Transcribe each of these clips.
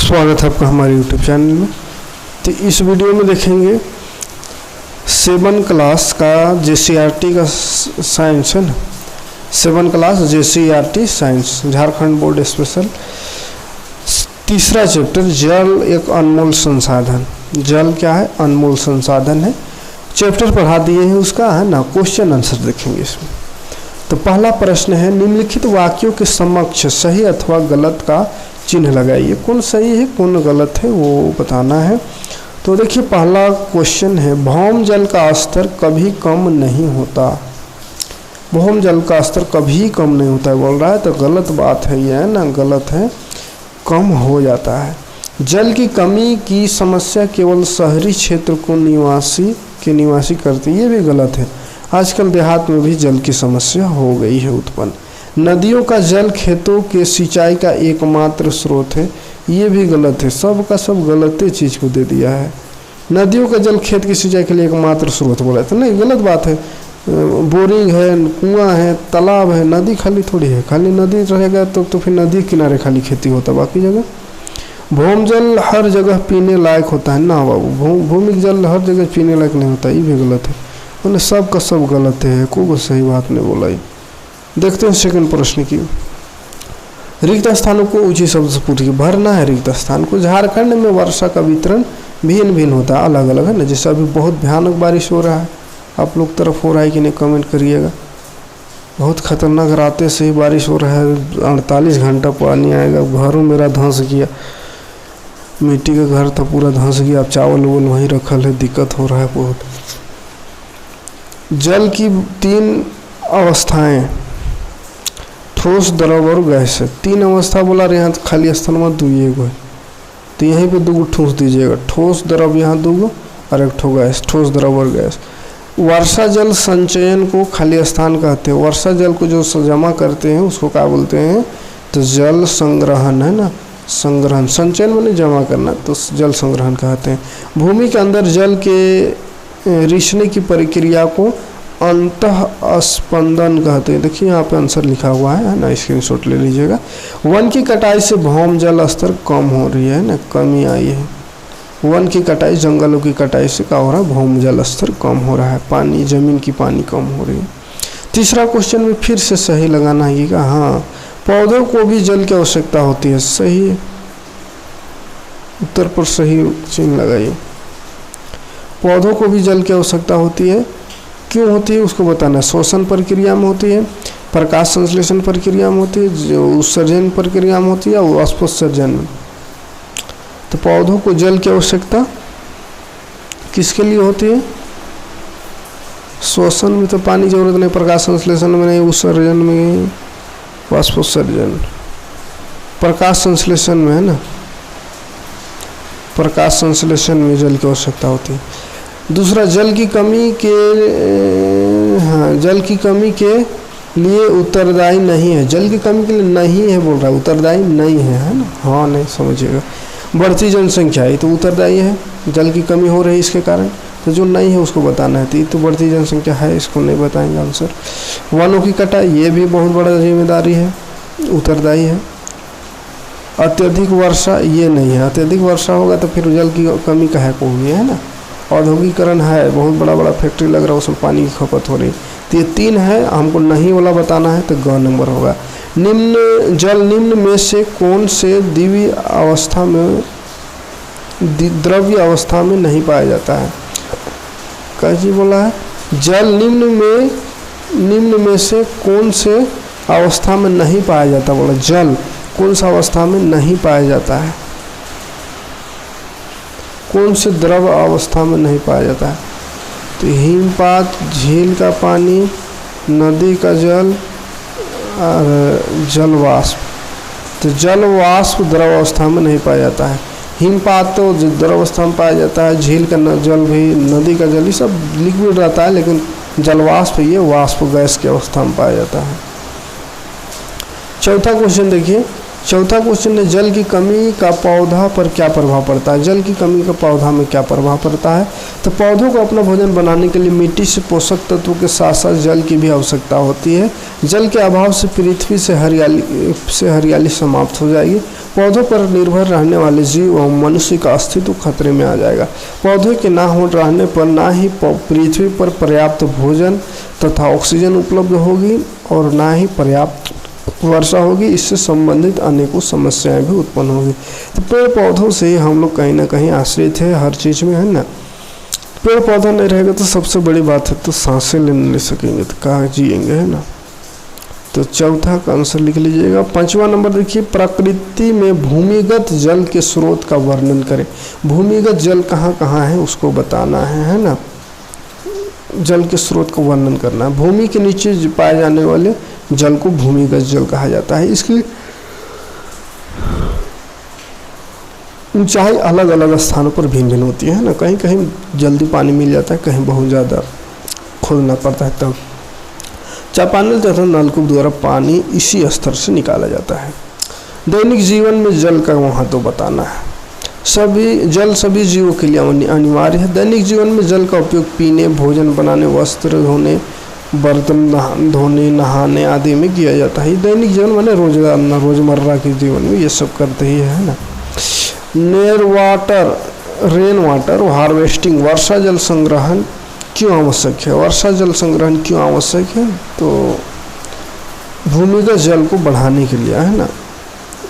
स्वागत है आपका हमारे YouTube चैनल में। तो इस वीडियो में देखेंगे 7 क्लास का JCERT का साइंस है ना, 7 class JCERT science Jharkhand board special, तीसरा चैप्टर जल एक अनमोल संसाधन। जल क्या है? अनमोल संसाधन है। चैप्टर पढ़ा दिए हैं उसका, है ना। क्वेश्चन आंसर देखेंगे इसमें। तो पहला प्रश्न है, निम्नलिखित वाक्यों के समक्ष सही अथवा गलत का चिन्ह लगाइए। कौन सही है कौन गलत है वो बताना है। तो देखिए पहला क्वेश्चन है, भौम जल का स्तर कभी कम नहीं होता। भौम जल का स्तर कभी कम नहीं होता है बोल रहा है, तो गलत बात है ये, है ना, गलत है, कम हो जाता है। जल की कमी की समस्या केवल शहरी क्षेत्र को निवासी करती है, ये भी गलत है। आजकल देहात में भी जल की समस्या हो गई है उत्पन्न। नदियों का जल खेतों के सिंचाई का एकमात्र स्रोत है, ये भी गलत है। सब का सब गलत चीज़ को दे दिया है। नदियों का जल खेत की सिंचाई के लिए एकमात्र स्रोत बोला तो नहीं, गलत बात है। बोरिंग है, कुआं है, तालाब है, नदी खाली थोड़ी है। खाली नदी रहेगा तो फिर नदी किनारे खाली खेती होता, बाकी जगह। भौम जल हर जगह पीने लायक होता है ना बाबू, भूमिक जल हर जगह पीने लायक नहीं होता, ये भी गलत है। उन्हें सब का सब गलत है, कोई सही बात नहीं बोला। देखते हैं सेकंड प्रश्न की। रिक्त स्थानों को ऊंची शब्द से पूछिए। भरना है रिक्त स्थान को। झारखंड में वर्षा का वितरण भिन्न भिन्न होता है, अलग अलग है ना। जैसे अभी बहुत भयानक बारिश हो रहा है, आप लोग तरफ हो रहा है कि नहीं कमेंट करिएगा। बहुत खतरनाक रातें से ही बारिश हो रहा है, 48 घंटा पानी आएगा। घरों मेरा धंस गया, मिट्टी का घर था पूरा धंस गया। अब चावल वोल वहीं रखल है, दिक्कत हो रहा है बहुत। जल की 3 अवस्थाएं, ठोस, द्रव और गैस है। 3 अवस्था बोला रहे, यहाँ खाली स्थान में 2 है, तो यहीं पे 2 ठोस दीजिएगा। ठोस द्रव यहाँ 2 और एक ठो गैस, ठोस द्रव और गैस। वर्षा जल संचयन को खाली स्थान कहते हैं। वर्षा जल को जो जमा करते हैं उसको क्या बोलते हैं? तो जल संग्रहण, है ना, संग्रहण। संचयन माने जमा करना, तो जल संग्रहण कहते हैं। भूमि के अंदर जल के रिसने की प्रक्रिया को अंतः स्पंदन कहते हैं। देखिए यहाँ पे आंसर लिखा हुआ है ना, स्क्रीनशॉट ले लीजिएगा। वन की कटाई से भौम जल स्तर कम हो रही है ना, कमी आई है। वन की कटाई, जंगलों की कटाई से क्या हो रहा है? भौम जल स्तर कम हो रहा है, पानी, जमीन की पानी कम हो रही है। तीसरा क्वेश्चन में फिर से सही लगाना है कि हाँ, पौधों को भी जल की आवश्यकता होती है। सही है, उत्तर पर सही चिन्ह लगाइए। पौधों को भी जल की आवश्यकता होती है। क्यों होती है उसको बताना है। श्वसन प्रक्रिया में होती है, प्रकाश संश्लेषण प्रक्रिया में होती है, जो उत्सर्जन प्रक्रिया में होती है, और वाष्पोत्सर्जन में। तो पौधों को जल की आवश्यकता किसके लिए होती है? श्वसन में तो पानी जरूरत नहीं, प्रकाश संश्लेषण में नहीं, उत्सर्जन में, वाष्पोत्सर्जन, प्रकाश संश्लेषण में, है ना, प्रकाश संश्लेषण में जल की आवश्यकता होती है। दूसरा, जल की कमी के लिए उत्तरदायी नहीं है। जल की कमी के लिए नहीं है बोल रहा है, उत्तरदायी नहीं है ना। हाँ नहीं समझिएगा। बढ़ती जनसंख्या, ये तो उत्तरदायी है, जल की कमी हो रही है इसके कारण। तो जो नहीं है उसको बताना है, तो ये तो बढ़ती जनसंख्या है, इसको नहीं बताएंगे आंसर। वनों की कटाई, ये भी बहुत बड़ा जिम्मेदारी है, उत्तरदायी है। अत्यधिक वर्षा, ये नहीं है। अत्यधिक वर्षा होगा तो फिर जल की कमी काहे को होगी, है ना। औद्योगिकरण है, बहुत बड़ा फैक्ट्री लग रहा है, उसमें पानी की खपत हो रही है। तो ये 3 है, हमको नहीं वाला बताना है, तो ग नंबर होगा। निम्न में से कौन से द्रव्य अवस्था में नहीं पाया जाता है? कैसे बोला है? जल निम्न में से कौन से अवस्था में नहीं पाया जाता, बोला जल कौन सा अवस्था में नहीं पाया जाता है? कौन से द्रव अवस्था में नहीं पाया जाता है? तो हिमपात, झील का पानी, नदी का जल और जलवाष्प। तो जलवाष्प द्रव अवस्था में नहीं पाया जाता है। हिमपात तो द्रव अवस्था में पाया जाता है, झील का जल भी, नदी का जल, ये सब लिक्विड रहता है, लेकिन जलवाष्प ये वाष्प गैस की अवस्था में पाया जाता है। चौथा क्वेश्चन देखिए, चौथा क्वेश्चन है जल की कमी का पौधा पर क्या प्रभाव पड़ता है। जल की कमी का पौधा में क्या प्रभाव पड़ता है। तो पौधों को अपना भोजन बनाने के लिए मिट्टी से पोषक तत्वों के साथ साथ जल की भी आवश्यकता होती है। जल के अभाव से पृथ्वी से हरियाली समाप्त हो जाएगी। पौधों पर निर्भर रहने वाले जीव और मनुष्य का अस्तित्व खतरे में आ जाएगा। पौधे के ना हो रहने पर ना ही पृथ्वी पर पर्याप्त भोजन तथा ऑक्सीजन उपलब्ध होगी और ना ही पर्याप्त वर्षा होगी। इससे संबंधित अनेकों समस्याएं भी उत्पन्न होगी। तो पेड़ पौधों से हम लोग कहीं ना कहीं आश्रित है हर चीज़ में, है ना। पेड़ पौधा नहीं रहेगा तो सबसे बड़ी बात है तो सांसें ले नहीं सकेंगे तो कहाँ जिएंगे, है ना। तो चौथा का आंसर लिख लीजिएगा। 5वां नंबर देखिए, प्रकृति में भूमिगत जल के स्रोत का वर्णन करें। भूमिगत जल कहाँ कहाँ है उसको बताना है ना। जल के स्रोत का वर्णन करना है। भूमि के नीचे पाए जाने वाले जल को भूमिगत जल कहा जाता है। इसकी ऊंचाई अलग अलग स्थानों पर भिन्न भिन्न होती है ना। कहीं कहीं जल्दी पानी मिल जाता है, कहीं बहुत ज़्यादा खोदना पड़ता है। तब चापानल तथा नलकूप द्वारा पानी इसी स्तर से निकाला जाता है। दैनिक जीवन में जल का महत्व बताना है। सभी जीवों के लिए अनिवार्य है। दैनिक जीवन में जल का उपयोग पीने, भोजन बनाने, वस्त्र धोने, बर्तन धोने, नहाने आदि में किया जाता है। दैनिक जीवन माने रोजमर्रा के जीवन में ये सब करते ही है ना। रेन वाटर हार्वेस्टिंग, वर्षा जल संग्रहण क्यों आवश्यक है। वर्षा जल संग्रहण क्यों आवश्यक है तो भूमिगत जल को बढ़ाने के लिए, है ना।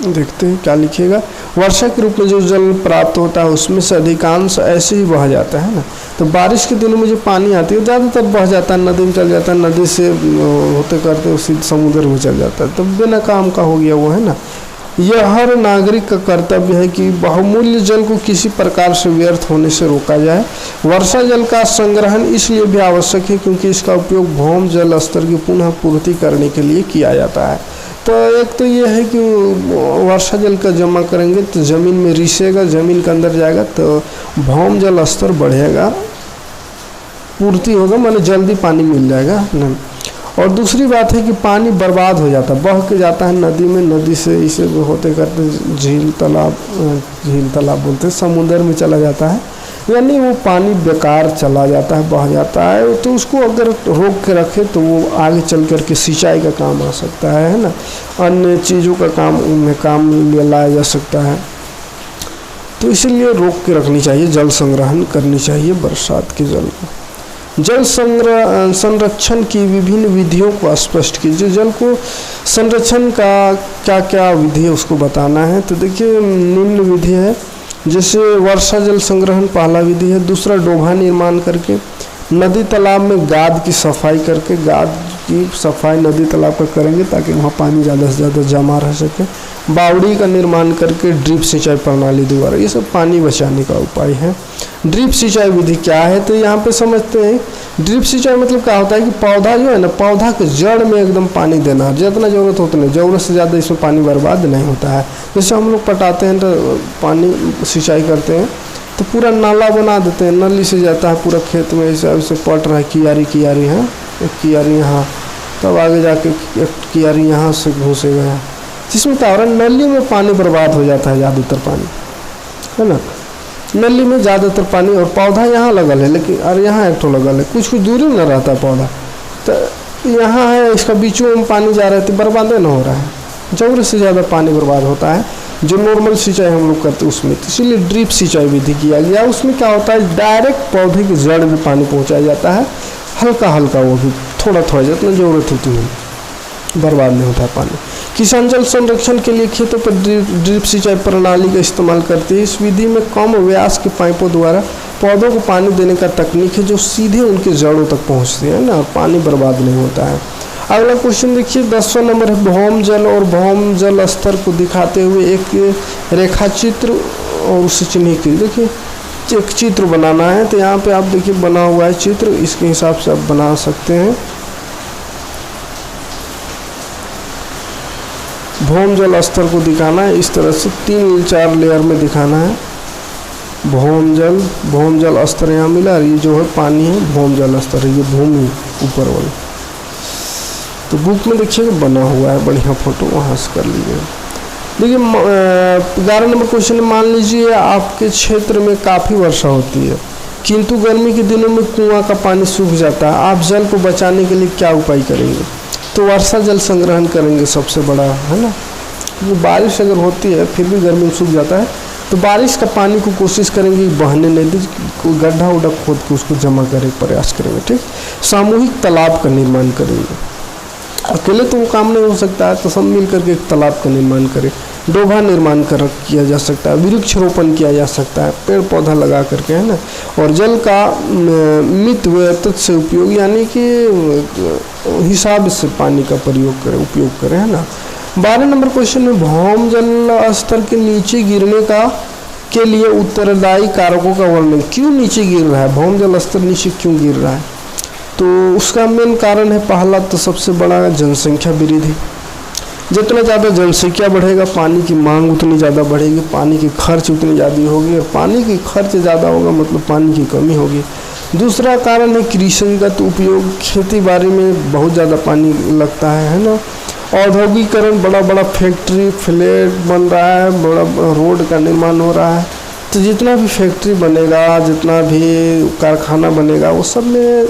देखते हैं क्या लिखिएगा। वर्षा के रूप में जो जल प्राप्त होता है उसमें से अधिकांश ऐसे ही बह जाता है ना। तो बारिश के दिनों में जो पानी आती है ज़्यादातर बह जाता है, नदी में चल जाता है, नदी से होते करते उसी समुद्र में चल जाता है। तो बिना काम का हो गया वो, है ना। यह हर नागरिक का कर्तव्य है कि बहुमूल्य जल को किसी प्रकार से व्यर्थ होने से रोका जाए। वर्षा जल का संग्रहण इसलिए भी आवश्यक है क्योंकि इसका उपयोग भौम जल स्तर की पुनः पूर्ति करने के लिए किया जाता है। तो एक तो ये है कि वर्षा जल का जमा करेंगे तो ज़मीन में रिसेगा, ज़मीन के अंदर जाएगा तो भौम जल स्तर बढ़ेगा, पूर्ति होगा, माने जल्दी पानी मिल जाएगा ना। और दूसरी बात है कि पानी बर्बाद हो जाता है, बह के जाता है नदी में, नदी से इसे होते करते झील तालाब बोलते हैं, समुद्र में चला जाता है, यानी वो पानी बेकार चला जाता है, बह जाता है। तो उसको अगर रोक के रखे तो वो आगे चल कर के सिंचाई का काम आ सकता है ना, अन्य चीज़ों का काम में लाया जा सकता है। तो इसलिए रोक के रखनी चाहिए, जल संग्रहण करनी चाहिए बरसात के जल को। जल संरक्षण की विभिन्न विधियों को स्पष्ट कीजिए। जल को संरक्षण का क्या क्या विधि है उसको बताना है। तो देखिए निम्न विधि है, जैसे वर्षा जल संग्रहण पहला विधि है। दूसरा डोभा निर्माण करके, नदी तालाब में गाद की सफाई करके, गाद की सफाई नदी तालाब का करेंगे ताकि वहाँ पानी ज़्यादा से ज़्यादा जमा रह सके। बावड़ी का निर्माण करके ड्रिप सिंचाई प्रणाली द्वारा, ये सब पानी बचाने का उपाय है। ड्रिप सिंचाई विधि क्या है तो यहाँ पे समझते हैं। ड्रिप सिंचाई मतलब क्या होता है कि पौधा जो है ना, पौधा के जड़ में एकदम पानी देना, जितना ज़रूरत हो उतना, ज़रूरत से ज़्यादा इसमें पानी बर्बाद नहीं होता है। जैसे हम लोग पटाते हैं तो पानी सिंचाई करते हैं तो पूरा नाला बना देते हैं, नली से जाता है पूरा खेत में, ऐसे पट रहा है, कियारी है, एक कियारी यहाँ, तब आगे जाके एक कियारी यहाँ से घुसेगा, जिसमें क्या हो रहा है नली में पानी बर्बाद हो जाता है, ज़्यादातर पानी, है ना। नली में ज़्यादातर पानी, और पौधा यहाँ लगल है, लेकिन और यहाँ एक ठो लगल है, कुछ दूरी में न रहता पौधा, तो यहाँ है इसका बीचों में पानी जा रहा है तो बर्बाद न हो रहा है, ज़रूरत से ज़्यादा पानी बर्बाद होता है जो नॉर्मल सिंचाई हम लोग करते हैं उसमें। तो इसीलिए ड्रिप सिंचाई विधि किया गया। उसमें क्या होता है डायरेक्ट पौधे की जड़ में पानी पहुँचाया जाता है, हल्का हल्का, वो भी थोड़ा थोड़ा जितना ज़रूरत होती है, बर्बाद नहीं होता पानी। किसान जल संरक्षण के लिए खेतों पर ड्रिप सिंचाई प्रणाली का इस्तेमाल करते हैं। इस विधि में कम व्यास के पाइपों द्वारा पौधों को पानी देने का तकनीक है जो सीधे उनके जड़ों तक पहुंचती है ना, और पानी बर्बाद नहीं होता है। अगला क्वेश्चन देखिए 10वां नंबर है, भौम जल और भौम जल स्तर को दिखाते हुए एक रेखा चित्र और उसे चिन्हित कीजिए। देखिए एक चित्र बनाना है, तो यहाँ पे आप देखिए बना हुआ है चित्र, इसके हिसाब से आप बना सकते हैं। भौम जल स्तर को दिखाना है इस तरह से 3 या 4 लेयर में दिखाना है। भौम जल स्तर यहाँ मिला, और ये जो है पानी है भौम जल स्तर है, ये भूमि ऊपर वाली। तो बुक में देखिएगा बना हुआ है बढ़िया फोटो, वहाँ से कर लीजिए। देखिए 11 नंबर क्वेश्चन में मान लीजिए आपके क्षेत्र में काफ़ी वर्षा होती है, किंतु गर्मी के दिनों में कुआं का पानी सूख जाता है, आप जल को बचाने के लिए क्या उपाय करेंगे? तो वर्षा जल संग्रहण करेंगे सबसे बड़ा, है ना। वो बारिश अगर होती है फिर भी गर्मी में सूख जाता है, तो बारिश का पानी को कोशिश करेंगे बहने नहीं दी, कोई गड्ढा उड्ढा खोद के उसको जमा करने का प्रयास करेंगे। ठीक, सामूहिक तालाब का निर्माण करेंगे। अकेले तो वो काम नहीं हो सकता है, तो सब मिल करके एक तालाब का निर्माण करें। डोभा निर्माण किया जा सकता है, वृक्षरोपण किया जा सकता है, पेड़ पौधा लगा करके, है ना। और जल का मित व्यतीत से उपयोग, यानी कि हिसाब से पानी का प्रयोग करें, उपयोग करें, है ना। 12 नंबर क्वेश्चन में भौम जल स्तर के नीचे गिरने के लिए उत्तरदायी कारकों का वर्णन। क्यों नीचे गिर रहा है, भौम जल स्तर नीचे क्यों गिर रहा है? तो उसका मेन कारण है, पहला तो सबसे बड़ा जनसंख्या वृद्धि। जितना ज़्यादा जनसंख्या बढ़ेगा पानी की मांग उतनी ज़्यादा बढ़ेगी, पानी की खर्च उतनी ज़्यादा होगी, और पानी की खर्च ज़्यादा होगा मतलब पानी की कमी होगी। दूसरा कारण है कृषिगत उपयोग, खेती बाड़ी में बहुत ज़्यादा पानी लगता है ना। औद्योगिकरण, बड़ा बड़ा फैक्ट्री फ्लैट बन रहा है, बड़ा रोड का निर्माण हो रहा है, तो जितना भी फैक्ट्री बनेगा, जितना भी कारखाना बनेगा, वो सब में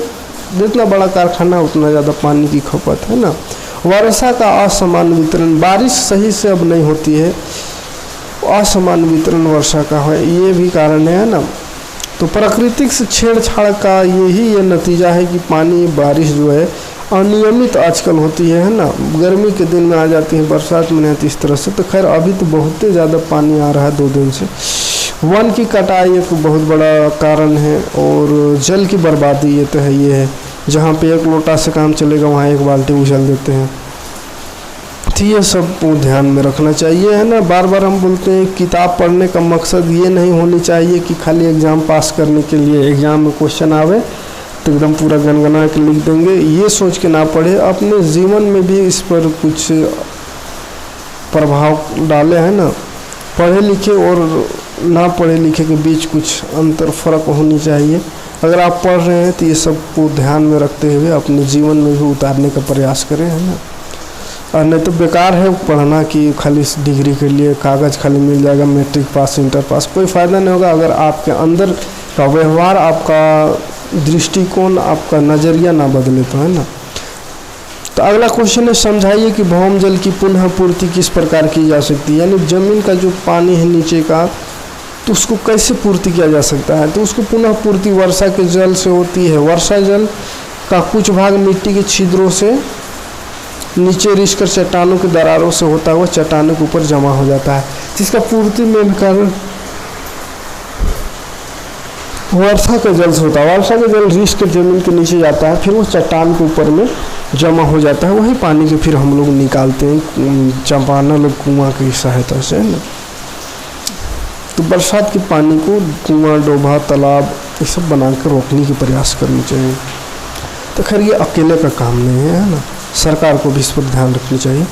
जितना बड़ा कारखाना उतना ज़्यादा पानी की खपत है ना। वर्षा का असमान वितरण, बारिश सही से अब नहीं होती है, असमान वितरण वर्षा का है, ये भी कारण है ना। तो प्राकृतिक से छेड़छाड़ का ये नतीजा है कि पानी बारिश जो है अनियमित आजकल होती है ना। गर्मी के दिन में आ जाती है, बरसात में नहीं आती इस तरह से। तो खैर अभी तो बहुत ही ज़्यादा पानी आ रहा है 2 दिन से। वन की कटाई एक बहुत बड़ा कारण है, और जल की बर्बादी ये तो है, ये है जहाँ पे एक लोटा से काम चलेगा वहाँ एक बाल्टी उछल देते हैं। तो ये सब को ध्यान में रखना चाहिए, है ना। बार बार हम बोलते हैं किताब पढ़ने का मकसद ये नहीं होनी चाहिए कि खाली एग्ज़ाम पास करने के लिए एग्ज़ाम में क्वेश्चन आवे तो एकदम पूरा गनगना के लिख देंगे, ये सोच के ना पढ़े। अपने जीवन में भी इस पर कुछ प्रभाव डाले, है ना। पढ़े लिखे और ना पढ़े लिखे के बीच कुछ अंतर फ़र्क होनी चाहिए। अगर आप पढ़ रहे हैं तो ये सब को ध्यान में रखते हुए अपने जीवन में भी उतारने का प्रयास करें, है ना। और नहीं तो बेकार है पढ़ना कि खाली इस डिग्री के लिए कागज़ खाली मिल जाएगा, मैट्रिक पास इंटर पास, कोई फ़ायदा नहीं होगा अगर आपके अंदर का व्यवहार, आपका दृष्टिकोण, आपका नज़रिया ना बदले तो, है ना। तो अगला क्वेश्चन है, समझाइए कि भौम जल की पुनः पूर्ति किस प्रकार की जा सकती है। यानी ज़मीन का जो पानी है नीचे का, तो उसको कैसे पूर्ति किया जा सकता है। तो उसको पुनः पूर्ति वर्षा के जल से होती है। वर्षा जल का कुछ भाग मिट्टी के छिद्रों से नीचे रिसकर चट्टानों के दरारों से होता हुआ चट्टानों के ऊपर जमा हो जाता है, जिसका पूर्ति में कारण वर्षा का जल से होता है। वर्षा का जल रिस कर जमीन के नीचे जाता है, फिर वो चट्टान के ऊपर में जमा हो जाता है, वही पानी के फिर हम लोग निकालते हैं चापानल कुआं की सहायता से, है ना। तो बरसात के पानी को कुआं, डोभा, तालाब ये सब बनाकर रोकने की प्रयास करनी चाहिए। तो खैर ये अकेले का काम नहीं है ना, सरकार को भी इस पर ध्यान रखनी चाहिए।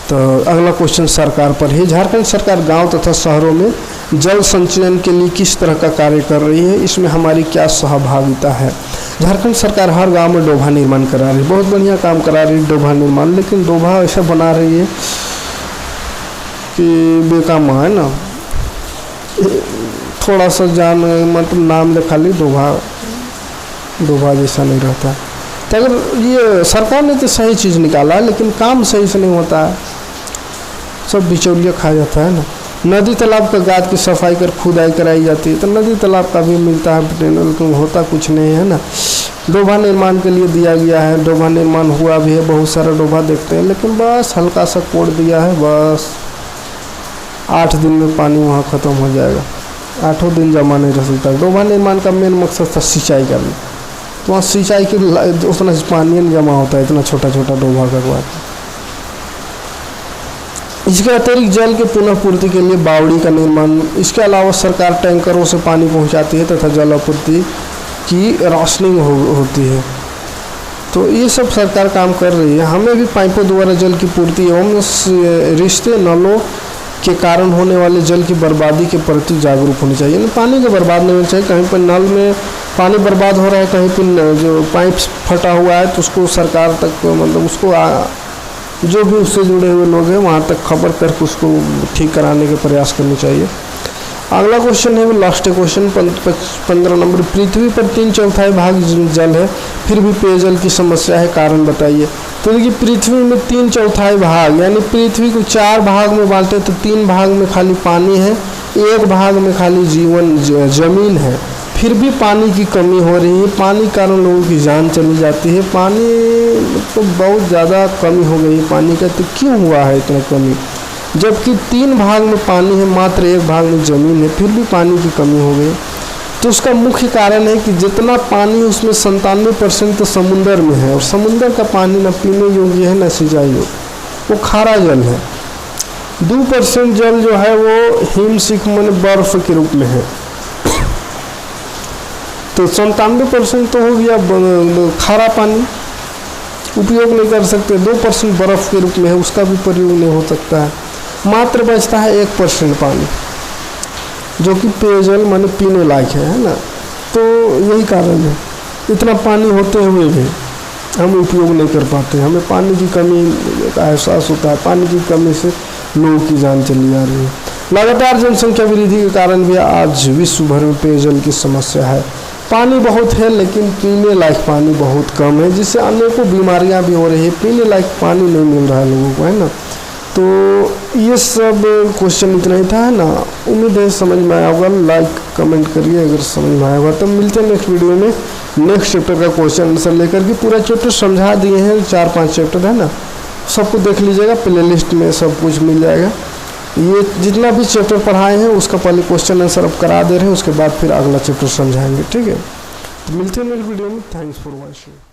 तो अगला क्वेश्चन सरकार पर है। झारखंड सरकार गांव तथा शहरों में जल संचयन के लिए किस तरह का कार्य कर रही है, इसमें हमारी क्या सहभागिता है। झारखंड सरकार हर गांव में डोभा निर्माण करा रही है, बहुत बढ़िया काम करा रही है डोभा निर्माण, लेकिन डोभा ऐसा बना रही है कि बेकाम है ना, थोड़ा सा जान मतलब नाम लिखा ली, डोभा जैसा नहीं रहता। तो अगर ये सरकार ने तो सही चीज़ निकाला है, लेकिन काम सही से नहीं होता है, सब बिचौलिया खा जाता है ना। नदी तालाब का गाद की सफाई कर खुदाई कराई जाती है, तो नदी तालाब का भी मिलता है पटेल, लेकिन होता कुछ नहीं है ना। डोभा निर्माण के लिए दिया गया है, डोभा निर्माण हुआ भी है, बहुत सारा डोभा देखते हैं, लेकिन बस हल्का सा कोड़ दिया है, बस 8 दिन में पानी वहाँ ख़त्म हो जाएगा, 8 दिन जमा नहीं रह सकता। डोभा निर्माण का मेन मकसद था सिंचाई करना, तो वहाँ सिंचाई के उतना पानी नहीं जमा होता है, इतना छोटा छोटा डोभा का बाद। इसके अतिरिक्त जल के पुनः पूर्ति के लिए बावड़ी का निर्माण, इसके अलावा सरकार टैंकरों से पानी पहुंचाती है तथा जल आपूर्ति की राशनिंग होती है। तो ये सब सरकार काम कर रही है। हमें भी पाइपों द्वारा जल की पूर्ति एवं रिश्ते नलों के कारण होने वाले जल की बर्बादी के प्रति जागरूक होनी चाहिए। यानी पानी को बर्बाद नहीं होना चाहिए। कहीं पर नल में पानी बर्बाद हो रहा है, कहीं पर जो पाइप फटा हुआ है, तो उसको सरकार तक मतलब उसको जो भी उससे जुड़े हुए लोग हैं वहाँ तक खबर करके उसको ठीक कराने के प्रयास करने चाहिए। अगला क्वेश्चन है वो लास्ट क्वेश्चन 15 नंबर, पृथ्वी पर 3/4 भाग जल है फिर भी पेयजल की समस्या है, कारण बताइए। तो देखिए पृथ्वी में 3/4 भाग यानी पृथ्वी को 4 भाग में बांटे तो 3 भाग में खाली पानी है, 1 भाग में खाली जमीन है, फिर भी पानी की कमी हो रही है। पानी के कारण लोगों की जान चली जाती है। पानी तो बहुत ज़्यादा कमी हो गई है पानी का। तो क्यों हुआ है इतना कमी, जबकि 3 भाग में पानी है, मात्र 1 भाग में ज़मीन है, फिर भी पानी की कमी हो गई। तो उसका मुख्य कारण है कि जितना पानी उसमें 97% तो समुंदर में है, और समुंदर का पानी न पीने योग्य है न सिंचाई योग्य, वो खारा जल है। 2% जल जो है वो हिमशिख मन बर्फ के रूप में है। तो 97% तो हो गया खारा पानी, उपयोग नहीं कर सकते। 2% बर्फ के रूप में है, उसका भी प्रयोग नहीं हो सकता है। मात्र बचता है 1% पानी जो कि पेयजल माने पीने लायक है ना। तो यही कारण है, इतना पानी होते हुए भी हम उपयोग नहीं कर पाते। हमें पानी की कमी का एहसास होता है, पानी की कमी से लोगों की जान चली जा रही है। लगातार जनसंख्या वृद्धि के कारण भी आज विश्व भर में पेयजल की समस्या है। पानी बहुत है लेकिन पीने लायक पानी बहुत कम है, जिससे अनेकों बीमारियां भी हो रही है। पीने लायक पानी नहीं मिल रहा है लोगों को, है ना। तो ये सब क्वेश्चन इतना ही था, है ना। उम्मीद है समझ में आया होगा। लाइक कमेंट करिए अगर समझ में आया होगा। तो मिलते हैं नेक्स्ट वीडियो में नेक्स्ट चैप्टर का क्वेश्चन आंसर लेकर के। पूरा चैप्टर समझा दिए हैं, 4-5 चैप्टर है ना, सबको देख लीजिएगा। प्ले लिस्ट में सब कुछ मिल जाएगा। ये जितना भी चैप्टर पढ़ाए हैं उसका पहले क्वेश्चन आंसर अब करा दे रहे हैं, उसके बाद फिर अगला चैप्टर समझाएंगे, ठीक है। तो मिलते हैं नेक्स्ट वीडियो में। Thanks for watching.